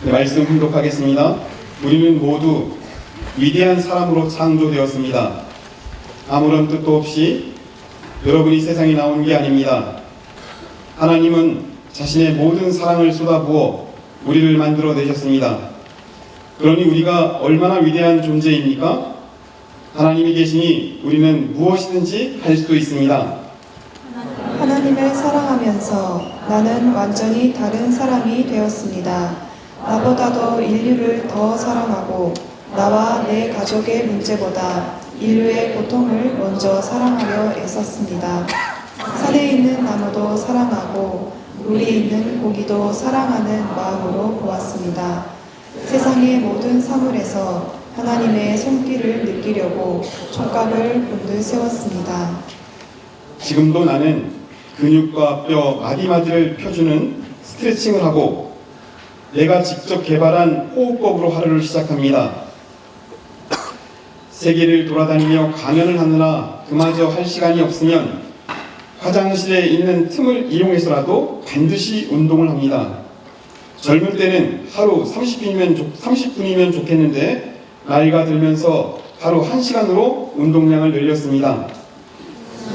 네, 말씀 훈독하겠습니다. 우리는 모두 위대한 사람으로 창조되었습니다. 아무런 뜻도 없이 여러분이 세상에 나온 게 아닙니다. 하나님은 자신의 모든 사랑을 쏟아부어 우리를 만들어 내셨습니다. 그러니 우리가 얼마나 위대한 존재입니까? 하나님이 계시니 우리는 무엇이든지 할 수 있습니다. 하나님을 사랑하면서 나는 완전히 다른 사람이 되었습니다. 나보다도 인류를 더 사랑하고 나와 내 가족의 문제보다 인류의 고통을 먼저 사랑하려 애썼습니다. 산에 있는 나무도 사랑하고 물에 있는 고기도 사랑하는 마음으로 보았습니다. 세상의 모든 사물에서 하나님의 손길을 느끼려고 촉각을 본드 세웠습니다. 지금도 나는 근육과 뼈 마디마디를 펴주는 스트레칭을 하고 내가 직접 개발한 호흡법으로 하루를 시작합니다. 세계를 돌아다니며 강연을 하느라 그마저 할 시간이 없으면 화장실에 있는 틈을 이용해서라도 반드시 운동을 합니다. 젊을 때는 하루 30분이면 좋겠는데 나이가 들면서 하루 1시간으로 운동량을 늘렸습니다.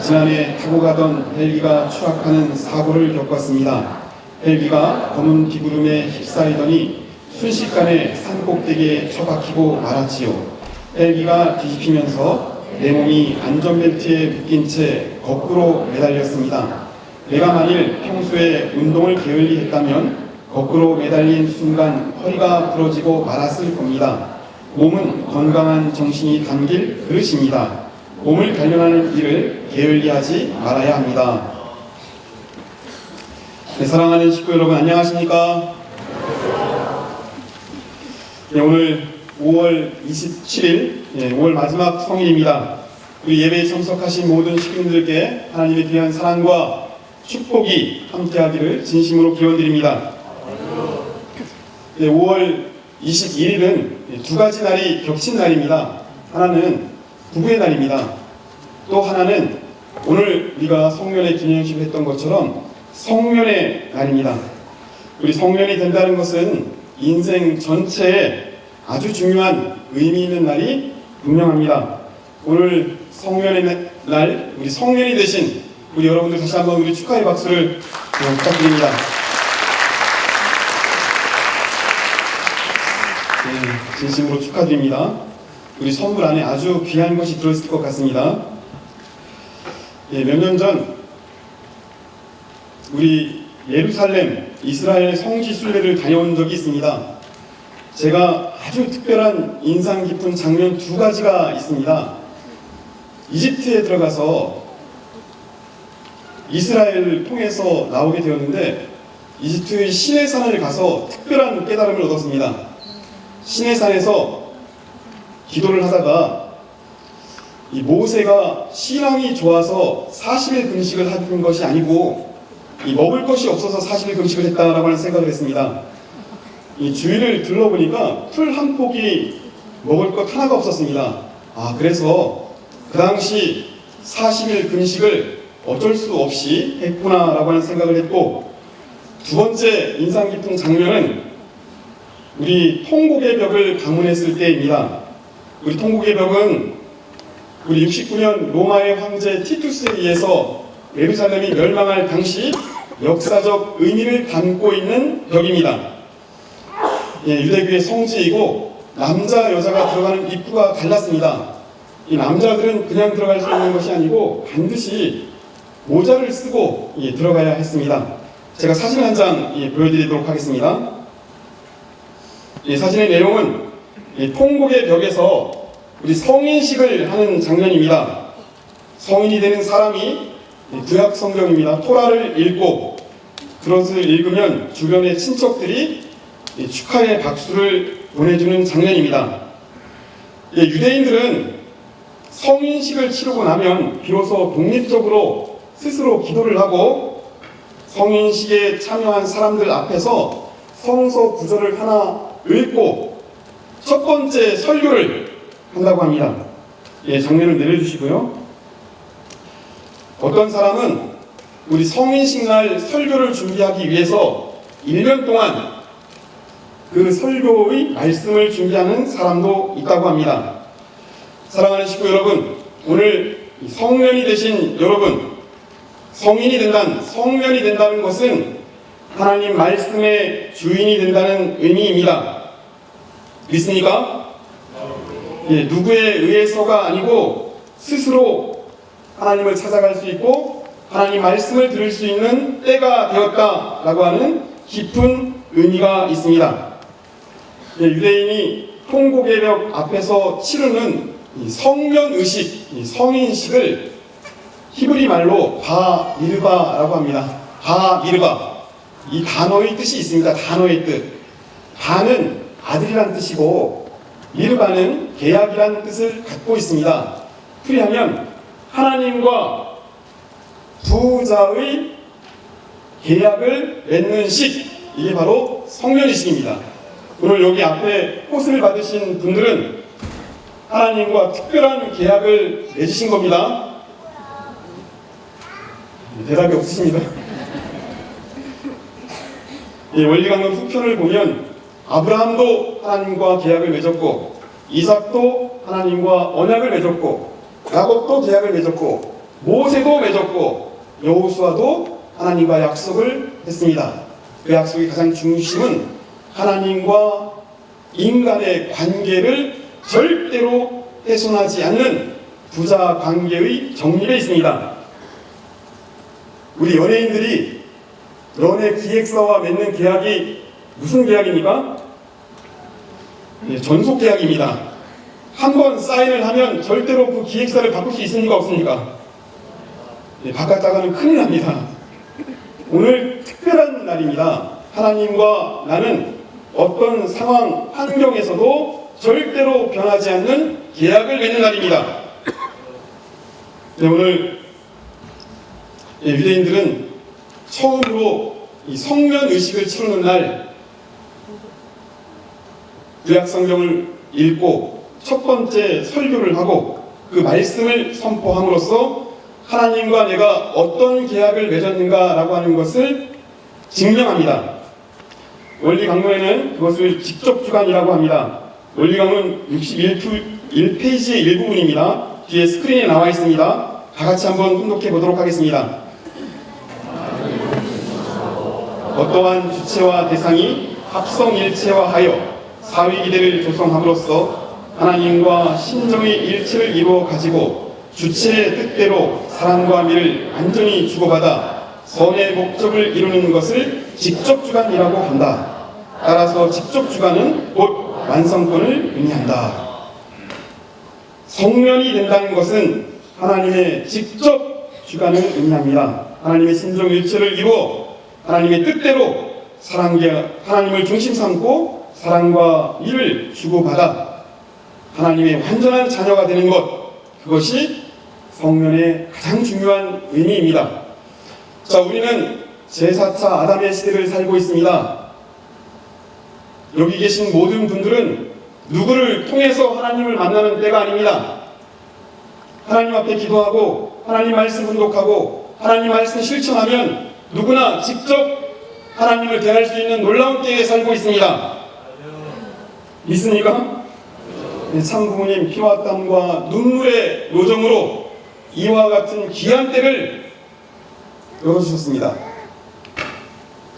지난해 타고 가던 헬기가 추락하는 사고를 겪었습니다. 헬기가 검은 비구름에 휩싸이더니 순식간에 산꼭대기에 처박히고 말았지요. 헬기가 뒤집히면서 내 몸이 안전벨트에 묶인 채 거꾸로 매달렸습니다. 내가 만일 평소에 운동을 게을리 했다면 거꾸로 매달린 순간 허리가 부러지고 말았을 겁니다. 몸은 건강한 정신이 담길 그릇입니다. 몸을 단련하는 일을 게을리하지 말아야 합니다. 네, 사랑하는 식구 여러분 안녕하십니까? 네, 오늘 5월 27일 5월 마지막 성일입니다. 우리 예배에 참석하신 모든 식구님들께 하나님의 귀한 사랑과 축복이 함께하기를 진심으로 기원드립니다. 네, 5월 21일은 두 가지 날이 겹친 날입니다. 하나는 부부의 날입니다. 또 하나는 오늘 우리가 성년의 기념식을 했던 것처럼 성년의 날입니다. 우리 성년이 된다는 것은 인생 전체에 아주 중요한 의미 있는 날이 분명합니다. 오늘 성년의 날, 우리 성년이 되신 우리 여러분들 다시 한번 우리 축하의 박수를 부탁드립니다. 네, 진심으로 축하드립니다. 우리 선물 안에 아주 귀한 것이 들어있을 것 같습니다. 네, 몇 년 전 우리 예루살렘 이스라엘 성지 순례를 다녀온 적이 있습니다. 제가 아주 특별한 인상 깊은 장면 두 가지가 있습니다. 이집트에 들어가서 이스라엘을 통해서 나오게 되었는데 이집트의 시내산을 가서 특별한 깨달음을 얻었습니다. 시내산에서 기도를 하다가 이 모세가 신앙이 좋아서 40일 금식을 한 것이 아니고 이 먹을 것이 없어서 40일 금식을 했다라고 하는 생각을 했습니다. 이 주위를 둘러보니까 풀 한 폭이 먹을 것 하나가 없었습니다. 그래서 그 당시 40일 금식을 어쩔 수 없이 했구나라고 하는 생각을 했고, 두 번째 인상 깊은 장면은 우리 통곡의 벽을 방문했을 때입니다. 우리 통곡의 벽은 우리 69년 로마의 황제 티투스에 의해서 예루살렘이 멸망할 당시 역사적 의미를 담고 있는 벽입니다. 유대교의 성지이고 남자 여자가 들어가는 입구가 달랐습니다. 이 남자들은 그냥 들어갈 수 있는 것이 아니고 반드시 모자를 쓰고 들어가야 했습니다. 제가 사진 한 장 보여드리도록 하겠습니다. 사진의 내용은 통곡의 벽에서 우리 성인식을 하는 장면입니다. 성인이 되는 사람이 구약 성경입니다. 토라를 읽고 그것을 읽으면 주변의 친척들이 축하의 박수를 보내주는 장면입니다. 유대인들은 성인식을 치르고 나면 비로소 독립적으로 스스로 기도를 하고 성인식에 참여한 사람들 앞에서 성서 구절을 하나 읽고 첫 번째 설교를 한다고 합니다. 장면을 내려주시고요. 어떤 사람은 우리 성인식 날 설교를 준비하기 위해서 1년 동안 그 설교의 말씀을 준비하는 사람도 있다고 합니다. 사랑하는 식구 여러분, 오늘 성년이 되신 여러분, 성인이 된다는, 성년이 된다는 것은 하나님 말씀의 주인이 된다는 의미입니다. 믿습니까? 누구에 의해서가 아니고 스스로 하나님을 찾아갈 수 있고 하나님 말씀을 들을 수 있는 때가 되었다라고 하는 깊은 의미가 있습니다. 유대인이 통곡의 앞에서 치르는 성년의식, 성인식을 히브리 말로 바미르바라고 합니다. 바미르바. 이 단어의 뜻이 있습니다. 단어의 뜻. 바는 아들이란 뜻이고 미르바는 계약이란 뜻을 갖고 있습니다. 풀이하면 하나님과 부자의 계약을 맺는 식, 이게 바로 성년의식입니다. 오늘 여기 앞에 꽃을 받으신 분들은 하나님과 특별한 계약을 맺으신 겁니다. 대답이 없으십니다. 원리강론 후편을 보면 아브라함도 하나님과 계약을 맺었고 이삭도 하나님과 언약을 맺었고 야곱도 계약을 맺었고 모세도 맺었고 여호수아도 하나님과 약속을 했습니다. 그 약속의 가장 중심은 하나님과 인간의 관계를 절대로 훼손하지 않는 부자 관계의 정립에 있습니다. 우리 연예인들이 연예 기획사와 맺는 계약이 무슨 계약입니까? 전속 계약입니다. 한 번 사인을 하면 절대로 그 기획사를 바꿀 수 있습니까? 없습니까? 바꿨다가는 큰일 납니다. 오늘 특별한 날입니다. 하나님과 나는 어떤 상황, 환경에서도 절대로 변하지 않는 계약을 맺는 날입니다. 오늘 유대인들은 처음으로 이 성년의식을 치르는 날 구약성경을 읽고 첫 번째 설교를 하고 그 말씀을 선포함으로써 하나님과 내가 어떤 계약을 맺었는가라고 하는 것을 증명합니다. 원리강론에는 그것을 직접주관이라고 합니다. 원리강론 61페이지의 일부분입니다. 뒤에 스크린에 나와 있습니다. 다같이 한번 혼독해 보도록 하겠습니다. 어떠한 주체와 대상이 합성일체화하여 사위기대를 조성함으로써 하나님과 신정의 일체를 이루어 가지고 주체의 뜻대로 사랑과 미를 완전히 주고받아 선의 목적을 이루는 것을 직접주관이라고 한다. 따라서 직접주관은 곧 완성권을 의미한다. 성년이 된다는 것은 하나님의 직접주관을 의미합니다. 하나님의 신정일체를 이루어 하나님의 뜻대로 하나님을 중심 삼고 사랑과 미를 주고받아 하나님의 완전한 자녀가 되는 것, 그것이 성년의 가장 중요한 의미입니다. 자, 우리는 제4차 아담의 시대를 살고 있습니다. 여기 계신 모든 분들은 누구를 통해서 하나님을 만나는 때가 아닙니다. 하나님 앞에 기도하고 하나님 말씀 훈독하고 하나님 말씀 실천하면 누구나 직접 하나님을 대할 수 있는 놀라운 때에 살고 있습니다. 믿습니까? 참 부모님 피와 땀과 눈물의 요정으로 이와 같은 귀한 때를 열어주셨습니다.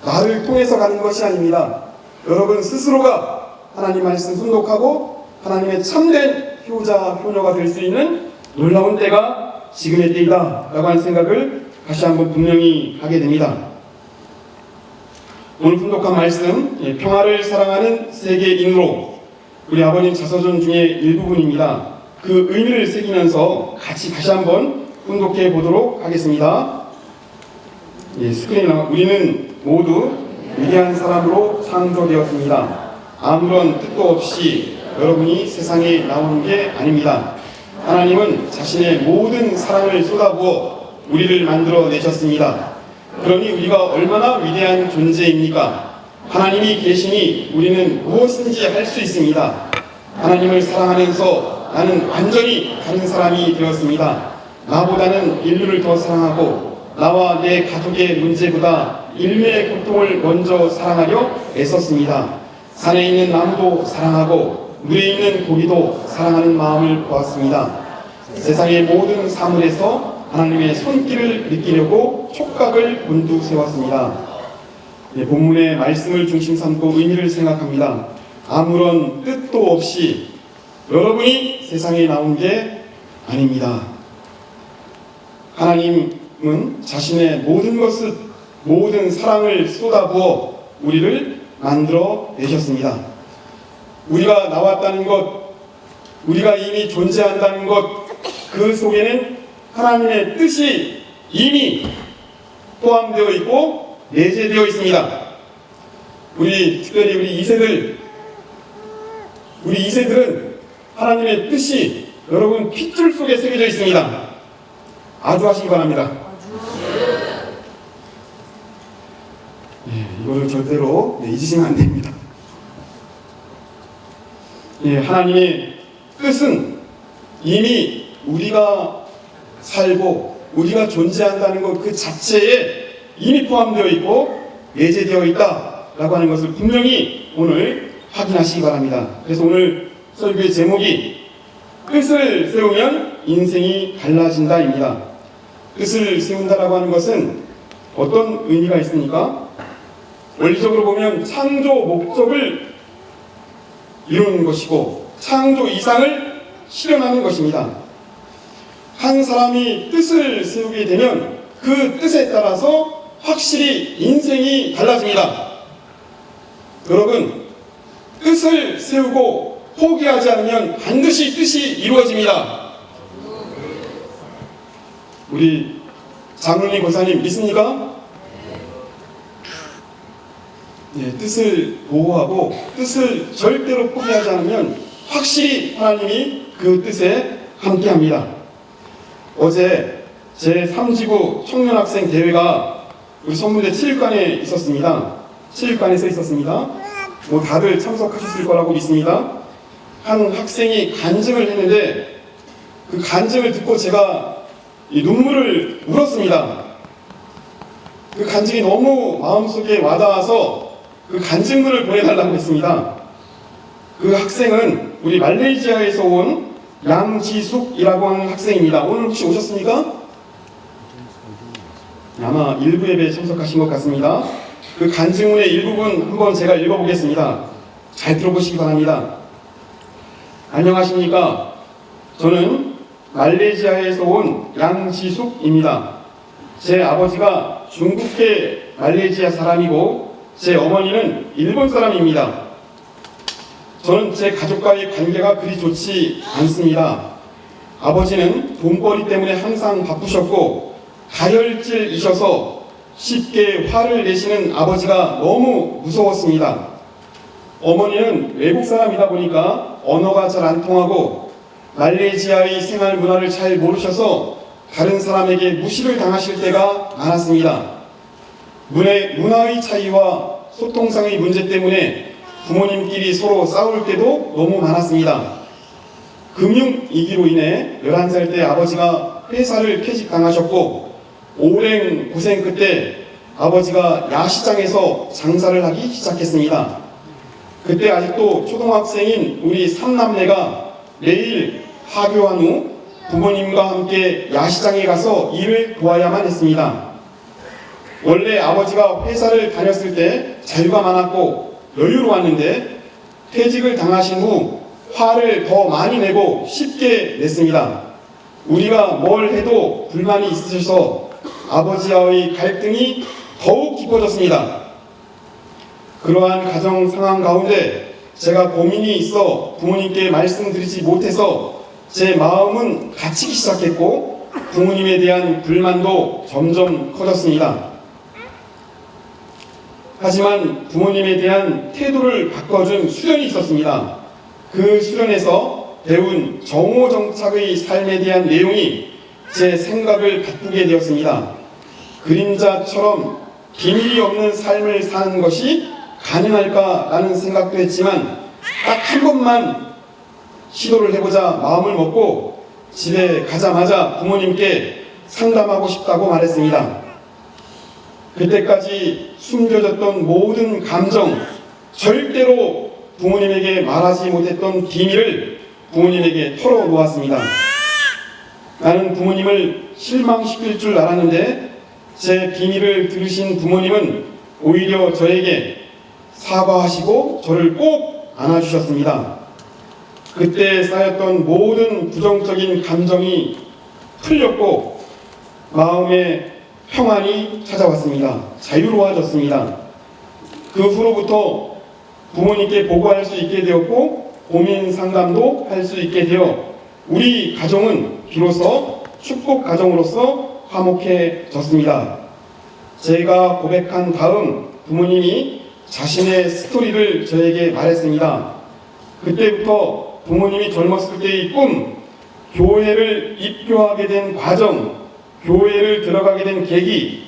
나를 통해서 가는 것이 아닙니다. 여러분 스스로가 하나님 말씀 훈독하고 하나님의 참된 효자, 효녀가 될 수 있는 놀라운 때가 지금의 때이다 라고 하는 생각을 다시 한번 분명히 하게 됩니다. 오늘 훈독한 말씀, 평화를 사랑하는 세계인으로 우리 아버님 자서전 중에 일부분입니다. 그 의미를 새기면서 같이 다시 한번 훈독해 보도록 하겠습니다. 스크린에 나와 우리는 모두 위대한 사람으로 창조되었습니다. 아무런 뜻도 없이 여러분이 세상에 나오는 게 아닙니다. 하나님은 자신의 모든 사랑을 쏟아부어 우리를 만들어 내셨습니다. 그러니 우리가 얼마나 위대한 존재입니까? 하나님이 계시니 우리는 무엇인지 할 수 있습니다. 하나님을 사랑하면서 나는 완전히 다른 사람이 되었습니다. 나보다는 인류를 더 사랑하고 나와 내 가족의 문제보다 인류의 고통을 먼저 사랑하려 애썼습니다. 산에 있는 나무도 사랑하고 물에 있는 고기도 사랑하는 마음을 보았습니다. 세상의 모든 사물에서 하나님의 손길을 느끼려고 촉각을 곤두세웠습니다. 본문의 말씀을 중심 삼고 의미를 생각합니다. 아무런 뜻도 없이 여러분이 세상에 나온 게 아닙니다. 하나님은 자신의 모든 사랑을 쏟아부어 우리를 만들어 내셨습니다. 우리가 나왔다는 것, 우리가 이미 존재한다는 것, 그 속에는 하나님의 뜻이 이미 포함되어 있고 내재되어 있습니다. 특별히 우리 2세들은 하나님의 뜻이 여러분 핏줄 속에 새겨져 있습니다. 아주 하시기 바랍니다. 이거를 절대로 잊으시면 안 됩니다. 하나님의 뜻은 이미 우리가 살고 우리가 존재한다는 것 그 자체에 이미 포함되어 있고 내재되어 있다라고 하는 것을 분명히 오늘 확인하시기 바랍니다. 그래서 오늘 설교의 제목이 뜻을 세우면 인생이 달라진다입니다. 뜻을 세운다라고 하는 것은 어떤 의미가 있습니까? 원리적으로 보면 창조 목적을 이루는 것이고 창조 이상을 실현하는 것입니다. 한 사람이 뜻을 세우게 되면 그 뜻에 따라서 확실히 인생이 달라집니다. 여러분, 뜻을 세우고 포기하지 않으면 반드시 뜻이 이루어집니다. 우리 장로님 권사님 믿습니까? 뜻을 보호하고 뜻을 절대로 포기하지 않으면 확실히 하나님이 그 뜻에 함께합니다. 어제 제3지구 청년학생 대회가 우리 선문대 7일간에 있었습니다. 7일간에서 있었습니다. 다들 참석하셨을 거라고 믿습니다. 한 학생이 간증을 했는데 그 간증을 듣고 제가 눈물을 울었습니다. 그 간증이 너무 마음속에 와닿아서 그 간증문을 보내달라고 했습니다. 그 학생은 우리 말레이시아에서 온 양지숙이라고 하는 학생입니다. 오늘 혹시 오셨습니까? 아마 일부 예배에 참석하신 것 같습니다. 그 간증문의 일부분 한번 제가 읽어보겠습니다. 잘 들어보시기 바랍니다. 안녕하십니까? 저는 말레이시아에서 온 양지숙입니다. 제 아버지가 중국계 말레이시아 사람이고 제 어머니는 일본 사람입니다. 저는 제 가족과의 관계가 그리 좋지 않습니다. 아버지는 돈벌이 때문에 항상 바쁘셨고 가열질이셔서 쉽게 화를 내시는 아버지가 너무 무서웠습니다. 어머니는 외국 사람이다 보니까 언어가 잘 안 통하고 말레이시아의 생활 문화를 잘 모르셔서 다른 사람에게 무시를 당하실 때가 많았습니다. 문화의 차이와 소통상의 문제 때문에 부모님끼리 서로 싸울 때도 너무 많았습니다. 금융위기로 인해 11살 때 아버지가 회사를 퇴직당하셨고 오랜 고생 끝에 아버지가 야시장에서 장사를 하기 시작했습니다. 그때 아직도 초등학생인 우리 3남매가 매일 하교한 후 부모님과 함께 야시장에 가서 일을 도와야만 했습니다. 원래 아버지가 회사를 다녔을 때 자유가 많았고 여유로웠는데 퇴직을 당하신 후 화를 더 많이 내고 쉽게 냈습니다. 우리가 뭘 해도 불만이 있으셔서 아버지와의 갈등이 더욱 깊어졌습니다. 그러한 가정 상황 가운데 제가 고민이 있어 부모님께 말씀드리지 못해서 제 마음은 갇히기 시작했고 부모님에 대한 불만도 점점 커졌습니다. 하지만 부모님에 대한 태도를 바꿔준 수련이 있었습니다. 그 수련에서 배운 정오정착의 삶에 대한 내용이 제 생각을 바꾸게 되었습니다. 그림자처럼 비밀이 없는 삶을 사는 것이 가능할까라는 생각도 했지만 딱 한 번만 시도를 해보자 마음을 먹고 집에 가자마자 부모님께 상담하고 싶다고 말했습니다. 그때까지 숨겨졌던 모든 감정 절대로 부모님에게 말하지 못했던 비밀을 부모님에게 털어놓았습니다. 나는 부모님을 실망시킬 줄 알았는데 제 비밀을 들으신 부모님은 오히려 저에게 사과하시고 저를 꼭 안아주셨습니다. 그때 쌓였던 모든 부정적인 감정이 풀렸고 마음의 평안이 찾아왔습니다. 자유로워졌습니다. 그 후로부터 부모님께 보고할 수 있게 되었고 고민 상담도 할 수 있게 되어 우리 가정은 비로소 축복 가정으로서 화목해졌습니다. 제가 고백한 다음 부모님이 자신의 스토리를 저에게 말했습니다. 그때부터 부모님이 젊었을 때의 꿈, 교회를 입교하게 된 과정, 교회를 들어가게 된 계기,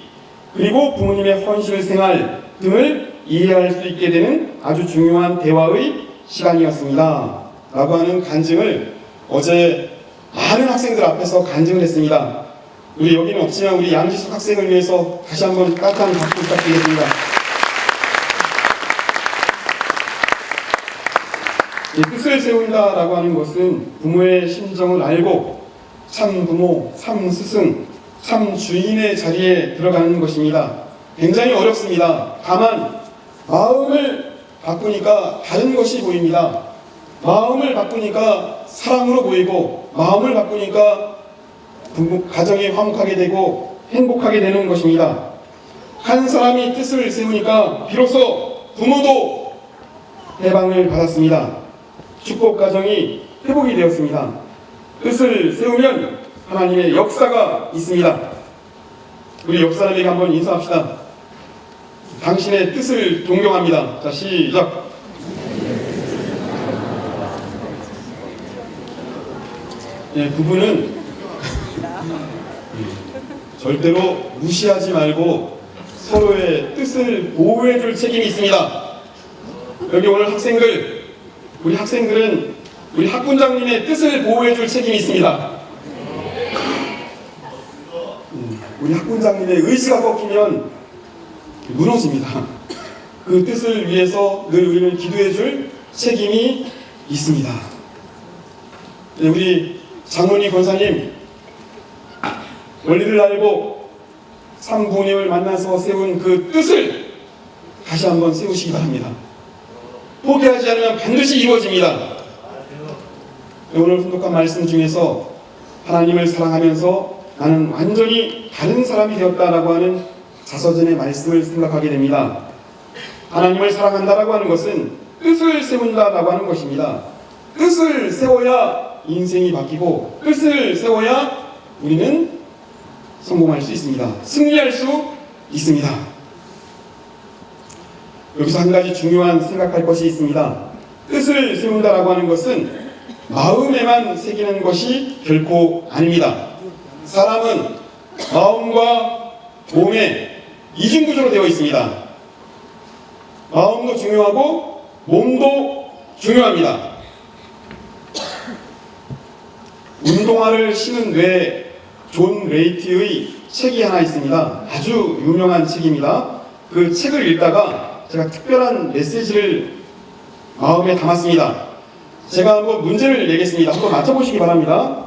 그리고 부모님의 헌실 생활 등을 이해할 수 있게 되는 아주 중요한 대화의 시간이었습니다. 라고 하는 간증을 어제 많은 학생들 앞에서 간증을 했습니다. 우리 여기는 없지만 우리 양지숙 학생을 위해서 다시 한번 따뜻한 박수 부탁드리겠습니다. 뜻을 세운다라고 하는 것은 부모의 심정을 알고 참 부모, 참 스승, 참 주인의 자리에 들어가는 것입니다. 굉장히 어렵습니다. 다만 마음을 바꾸니까 다른 것이 보입니다. 마음을 바꾸니까 사랑으로 보이고 마음을 바꾸니까 가정이 화목하게 되고 행복하게 되는 것입니다. 한 사람이 뜻을 세우니까 비로소 부모도 해방을 받았습니다. 축복 가정이 회복이 되었습니다. 뜻을 세우면 하나님의 역사가 있습니다. 우리 옆 사람에게 한번 인사합시다. 당신의 뜻을 존경합니다. 자, 시작. 예, 그분은 절대로 무시하지 말고 서로의 뜻을 보호해줄 책임이 있습니다. 여기 오늘 학생들, 우리 학생들은 우리 학군장님의 뜻을 보호해줄 책임이 있습니다. 우리 학군장님의 의지가 꺾이면 무너집니다. 그 뜻을 위해서 늘 우리는 기도해줄 책임이 있습니다. 네, 우리 장로님 권사님, 원리를 알고 참 부모님을 만나서 세운 그 뜻을 다시 한번 세우시기 바랍니다. 포기하지 않으면 반드시 이루어집니다. 네, 오늘 훈독한 말씀 중에서 하나님을 사랑하면서 나는 완전히 다른 사람이 되었다라고 하는 자서전의 말씀을 생각하게 됩니다. 하나님을 사랑한다라고 하는 것은 뜻을 세운다라고 하는 것입니다. 뜻을 세워야 인생이 바뀌고 뜻을 세워야 우리는 성공할 수 있습니다. 승리할 수 있습니다. 여기서 한 가지 중요한 생각할 것이 있습니다. 뜻을 세운다라고 하는 것은 마음에만 새기는 것이 결코 아닙니다. 사람은 마음과 몸에 이중구조로 되어 있습니다. 마음도 중요하고 몸도 중요합니다. 운동화를 신은 뇌 존 레이트의 책이 하나 있습니다. 아주 유명한 책입니다. 그 책을 읽다가 제가 특별한 메시지를 마음에 담았습니다. 제가 한번 문제를 내겠습니다. 한번 맞춰보시기 바랍니다.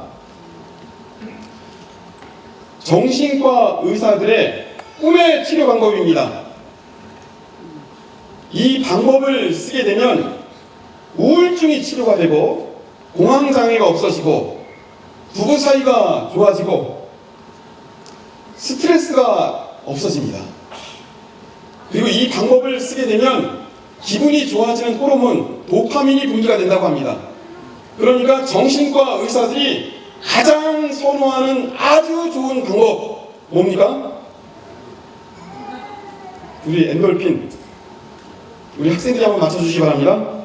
정신과 의사들의 꿈의 치료 방법입니다. 이 방법을 쓰게 되면 우울증이 치료가 되고 공황장애가 없어지고 부부 사이가 좋아지고 스트레스가 없어집니다. 그리고 이 방법을 쓰게 되면 기분이 좋아지는 호르몬 도파민이 분비가 된다고 합니다. 그러니까 정신과 의사들이 가장 선호하는 아주 좋은 방법 뭡니까? 우리 엔돌핀, 우리 학생들이 한번 맞춰주시기 바랍니다.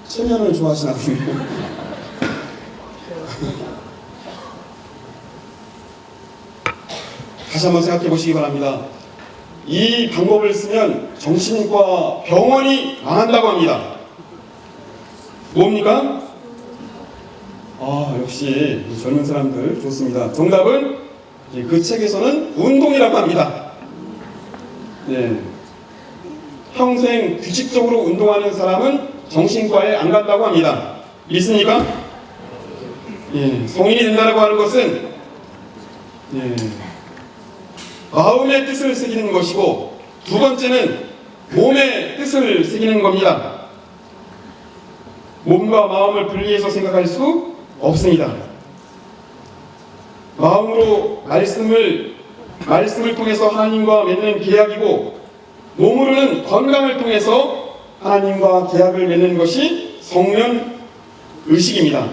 체면을 좋아하시나 보네요. 다시 한번 생각해 보시기 바랍니다. 이 방법을 쓰면 정신과 병원이 망한다고 합니다. 뭡니까? 역시 젊은 사람들 좋습니다. 정답은 그 책에서는 운동이라고 합니다. 네. 평생 규칙적으로 운동하는 사람은 정신과에 안 간다고 합니다. 믿습니까? 예, 성인이 된다고 하는 것은 마음의 뜻을 새기는 것이고, 두 번째는 몸의 뜻을 새기는 겁니다. 몸과 마음을 분리해서 생각할 수 없습니다. 마음으로 말씀을 통해서 하나님과 맺는 계약이고, 몸으로는 건강을 통해서 하나님과 계약을 맺는 것이 성령 의식입니다.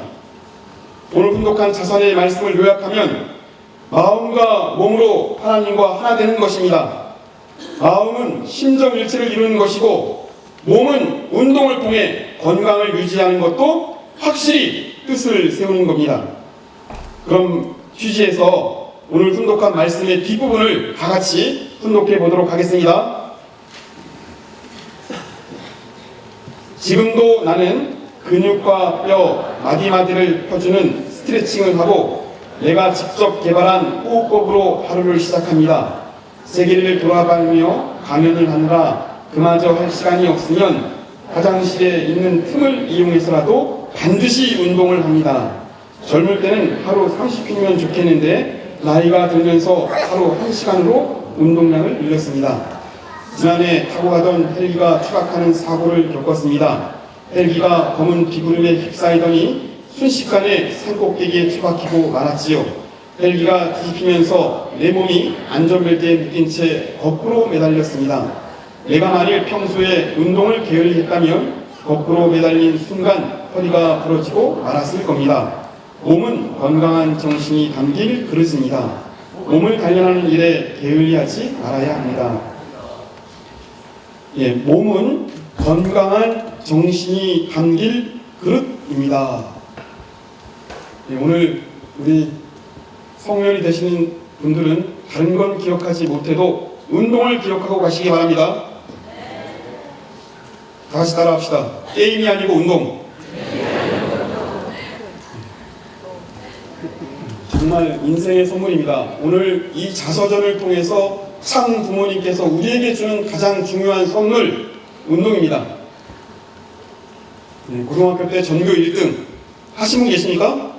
오늘 훈독한 자선의 말씀을 요약하면 마음과 몸으로 하나님과 하나 되는 것입니다. 마음은 심정일체를 이루는 것이고, 몸은 운동을 통해 건강을 유지하는 것도 확실히 뜻을 세우는 겁니다. 그럼 취지에서 오늘 훈독한 말씀의 뒷부분을 다 같이 훈독해 보도록 하겠습니다. 지금도 나는 근육과 뼈, 마디마디를 펴주는 스트레칭을 하고 내가 직접 개발한 호흡법으로 하루를 시작합니다. 세계를 돌아다니며 강연을 하느라 그마저 할 시간이 없으면 화장실에 있는 틈을 이용해서라도 반드시 운동을 합니다. 젊을 때는 하루 30분이면 좋겠는데 나이가 들면서 하루 1시간으로 운동량을 늘렸습니다. 지난해 타고 가던 헬기가 추락하는 사고를 겪었습니다. 헬기가 검은 비구름에 휩싸이더니 순식간에 산꼭대기에 처박히고 말았지요. 헬기가 뒤집히면서 내 몸이 안전벨트에 묶인 채 거꾸로 매달렸습니다. 내가 만일 평소에 운동을 게을리 했다면 거꾸로 매달린 순간 허리가 부러지고 말았을 겁니다. 몸은 건강한 정신이 담길 그릇입니다. 몸을 단련하는 일에 게을리하지 말아야 합니다. 몸은 건강한 정신이 담길 그릇입니다. 오늘 우리 성년이 되시는 분들은 다른 건 기억하지 못해도 운동을 기억하고 가시기 바랍니다. 다 같이 따라합시다. 게임이 아니고 운동. 정말 인생의 선물입니다. 오늘 이 자서전을 통해서 참 부모님께서 우리에게 주는 가장 중요한 선물, 운동입니다. 고등학교 때 전교 1등 하신 분 계십니까?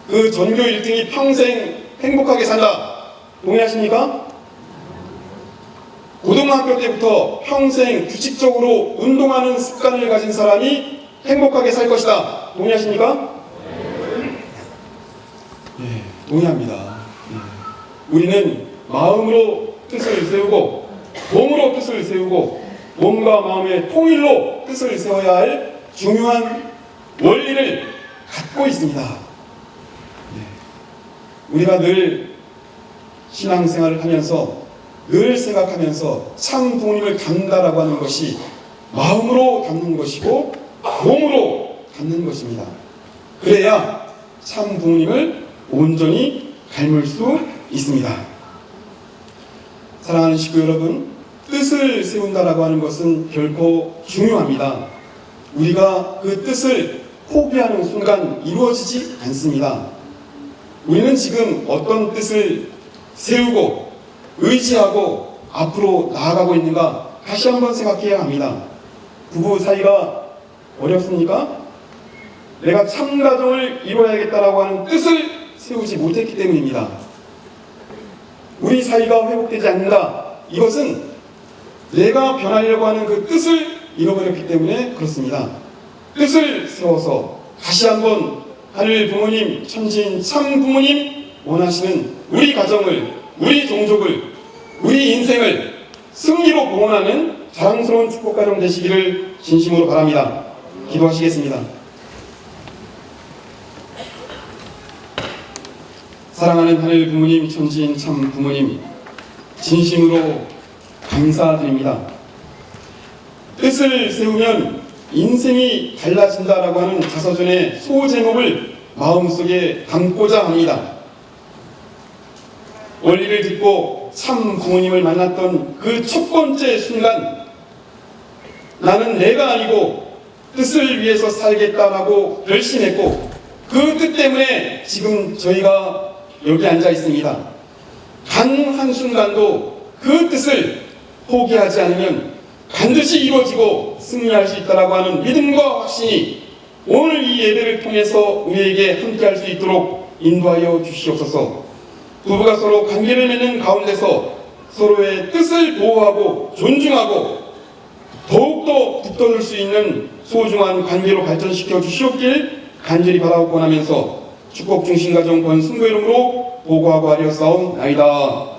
그 전교 1등이 평생 행복하게 산다. 동의하십니까? 고등학교 때부터 평생 규칙적으로 운동하는 습관을 가진 사람이 행복하게 살 것이다. 동의하십니까? 네, 동의합니다. 우리는 마음으로 뜻을 세우고 몸으로 뜻을 세우고 몸과 마음의 통일로 뜻을 세워야 할 중요한 원리를 갖고 있습니다. 우리가 늘 신앙생활을 하면서 늘 생각하면서 참 부모님을 닮는다라고 하는 것이 마음으로 닮는 것이고 몸으로 닮는 것입니다. 그래야 참 부모님을 온전히 닮을 수 있습니다. 사랑하는 식구 여러분, 뜻을 세운다라고 하는 것은 결코 중요합니다. 우리가 그 뜻을 포기하는 순간 이루어지지 않습니다. 우리는 지금 어떤 뜻을 세우고 의지하고 앞으로 나아가고 있는가 다시 한번 생각해야 합니다. 부부 사이가 어렵습니까? 내가 참가정을 이루어야겠다라고 하는 뜻을 세우지 못했기 때문입니다. 우리 사이가 회복되지 않는다. 이것은 내가 변하려고 하는 그 뜻을 잃어버렸기 때문에 그렇습니다. 뜻을 세워서 다시 한번 하늘 부모님, 천지인 참 부모님 원하시는 우리 가정을, 우리 종족을, 우리 인생을 승리로 봉헌하는 자랑스러운 축복가정 되시기를 진심으로 바랍니다. 기도하시겠습니다. 사랑하는 하늘 부모님, 천지인 참 부모님, 진심으로 감사드립니다. 뜻을 세우면 인생이 달라진다라고 하는 자서전의 소제목을 마음속에 담고자 합니다. 원리를 듣고 참 부모님을 만났던 그 첫 번째 순간 나는 내가 아니고 뜻을 위해서 살겠다라고 결심했고 그 뜻 때문에 지금 저희가 여기 앉아 있습니다. 단 한순간도 그 뜻을 포기하지 않으면 반드시 이루어지고 승리할 수 있다라고 하는 믿음과 확신이 오늘 이 예배를 통해서 우리에게 함께할 수 있도록 인도하여 주시옵소서. 부부가 서로 관계를 맺는 가운데서 서로의 뜻을 보호하고 존중하고 더욱더 붙들을 수 있는 소중한 관계로 발전시켜 주시옵길 간절히 바라고 권하면서 축복 중심가정 권순교 이름으로 보고하고 하리었사옵나이다.